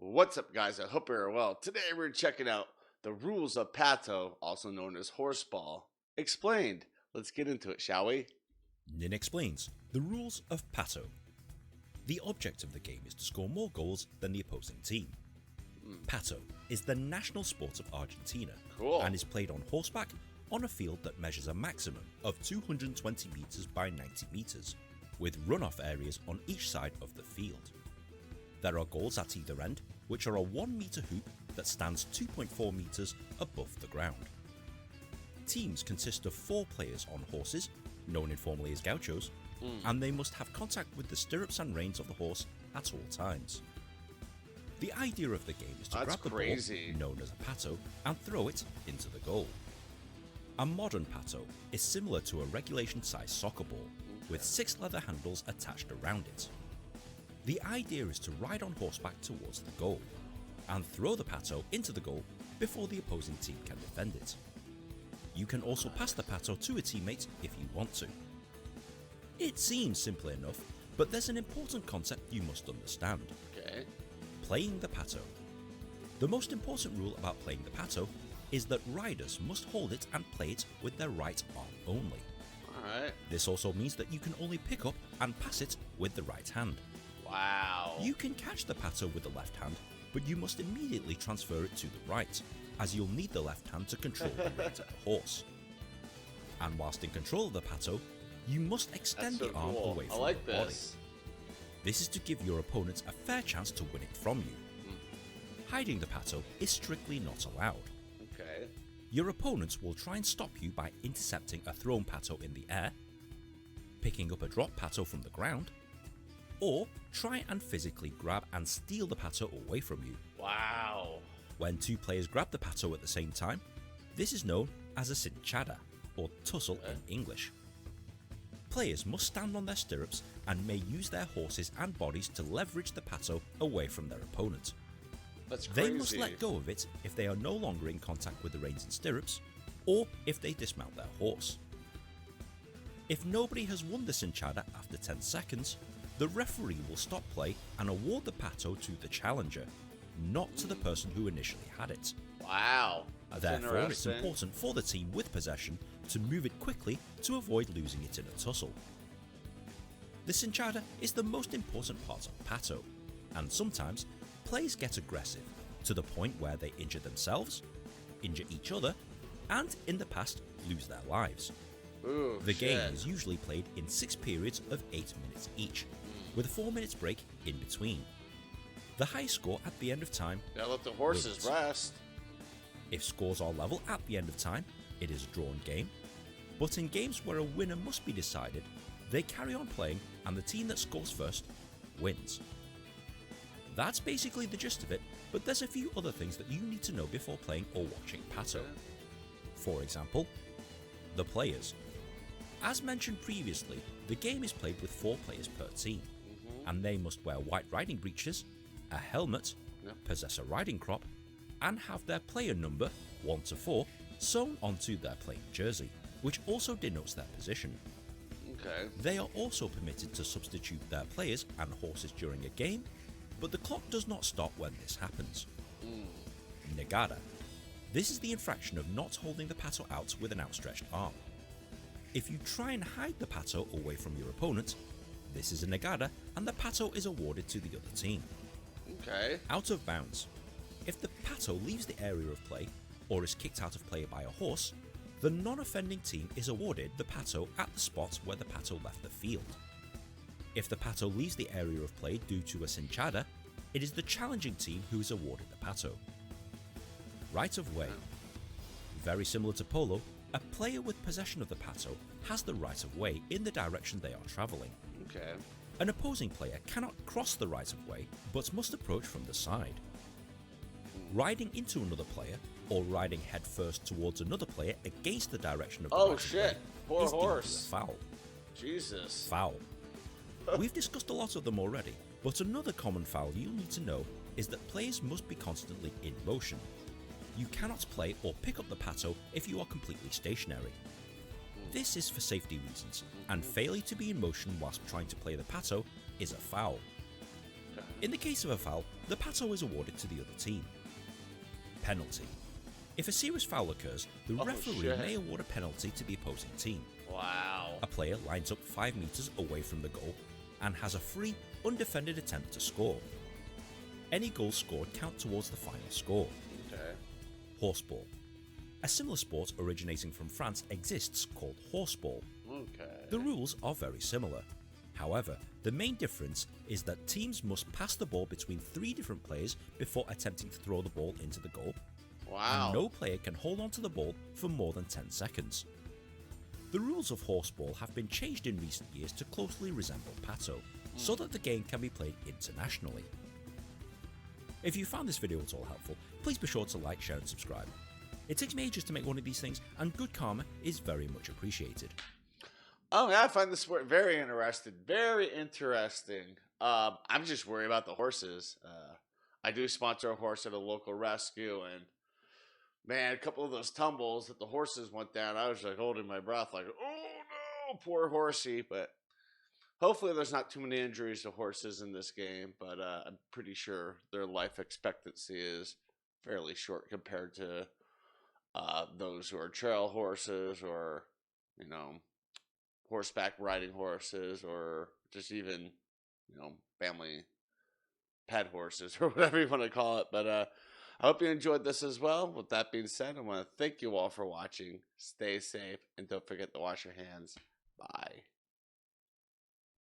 What's up, guys? I hope you're well. Today we're checking out the rules of Pato, also known as Horseball, explained. Let's get into it, shall we? Nin explains the rules of Pato. The object of the game is to score more goals than the opposing team. Pato is the national sport of Argentina and is played on horseback on a field that measures a maximum of 220 meters by 90 meters, with runoff areas on each side of the field. There are goals at either end, which are a 1 meter hoop that stands 2.4 meters above the ground. Teams consist of 4 players on horses, known informally as gauchos, and they must have contact with the stirrups and reins of the horse at all times. The idea of the game is to grab the ball, known as a pato, and throw it into the goal. A modern pato is similar to a regulation-sized soccer ball, with 6 leather handles attached around it. The idea is to ride on horseback towards the goal, and throw the pato into the goal before the opposing team can defend it. You can also pass the pato to a teammate if you want to. It seems simple enough, but there's an important concept you must understand. Playing the pato. The most important rule about playing the pato is that riders must hold it and play it with their right arm only. This also means that you can only pick up and pass it with the right hand. Wow. You can catch the pato with the left hand, but you must immediately transfer it to the right, as you'll need the left hand to control the reins of the horse. And whilst in control of the pato, you must extend the arm away from your body. This is to give your opponent a fair chance to win it from you. Hiding the pato is strictly not allowed. Your opponents will try and stop you by intercepting a thrown pato in the air, picking up a drop pato from the ground, or try and physically grab and steal the pato away from you. Wow. When 2 players grab the pato at the same time, this is known as a cinchada, or tussle in English. Players must stand on their stirrups and may use their horses and bodies to leverage the pato away from their opponent. That's crazy. They must let go of it if they are no longer in contact with the reins and stirrups, or if they dismount their horse. If nobody has won the cinchada after 10 seconds, the referee will stop play and award the pato to the challenger, not to the person who initially had it. Wow. Therefore, it's important for the team with possession to move it quickly to avoid losing it in a tussle. The cinchada is the most important part of pato, and sometimes players get aggressive to the point where they injure themselves, injure each other, and in the past lose their lives. The game is usually played in 6 periods of 8 minutes each, with a 4 minutes break in between. The high score at the end of time let the horses rest. If scores are level at the end of time, it is a drawn game, but in games where a winner must be decided, they carry on playing and the team that scores first wins. That's basically the gist of it, but there's a few other things that you need to know before playing or watching pato. For example, the players. As mentioned previously, the game is played with 4 players per team, and they must wear white riding breeches, a helmet, possess a riding crop, and have their player number 1 to 4 sewn onto their playing jersey, which also denotes their position. They are also permitted to substitute their players and horses during a game, but the clock does not stop when this happens. Negada. This is the infraction of not holding the pato out with an outstretched arm. If you try and hide the pato away from your opponent, this is a negada and the pato is awarded to the other team. Out of bounds. If the pato leaves the area of play or is kicked out of play by a horse, the non-offending team is awarded the pato at the spot where the pato left the field. If the pato leaves the area of play due to a cinchada, it is the challenging team who is awarded the pato. Right of way. Very similar to Polo, a player with possession of the pato has the right of way in the direction they are travelling. An opposing player cannot cross the right of way, but must approach from the side. Riding into another player, or riding headfirst towards another player against the direction of the right of way Poor is horse. a foul. Jesus. Foul. We've discussed a lot of them already, but another common foul you'll need to know is that players must be constantly in motion. You cannot play or pick up the pato if you are completely stationary. This is for safety reasons, and failure to be in motion whilst trying to play the pato is a foul. In the case of a foul, the Pato is awarded to the other team. Penalty. If a serious foul occurs, the referee may award a penalty to the opposing team. Wow. A player lines up 5 meters away from the goal and has a free, undefended attempt to score. Any goals scored count towards the final score. Okay. Horseball. A similar sport originating from France exists called horseball. Okay. The rules are very similar. However, the main difference is that teams must pass the ball between 3 different players before attempting to throw the ball into the goal. Wow. And no player can hold on to the ball for more than 10 seconds. The rules of horseball have been changed in recent years to closely resemble Pato, so that the game can be played internationally. If you found this video at all helpful, please be sure to like, share and subscribe. It takes me ages to make one of these things, and good karma is very much appreciated. Oh yeah, I find this sport very interesting. Very interesting. I'm just worried about the horses. I do sponsor a horse at a local rescue, and man, a couple of those tumbles that the horses went down, I was like holding my breath, like, oh no, poor horsey. But hopefully, there's not too many injuries to horses in this game. But I'm pretty sure their life expectancy is fairly short compared to those who are trail horses, or horseback riding horses, or just even family pet horses or whatever you want to call it. But I hope you enjoyed this as well. With that being said, I want to thank you all for watching. Stay safe and don't forget to wash your hands. Bye.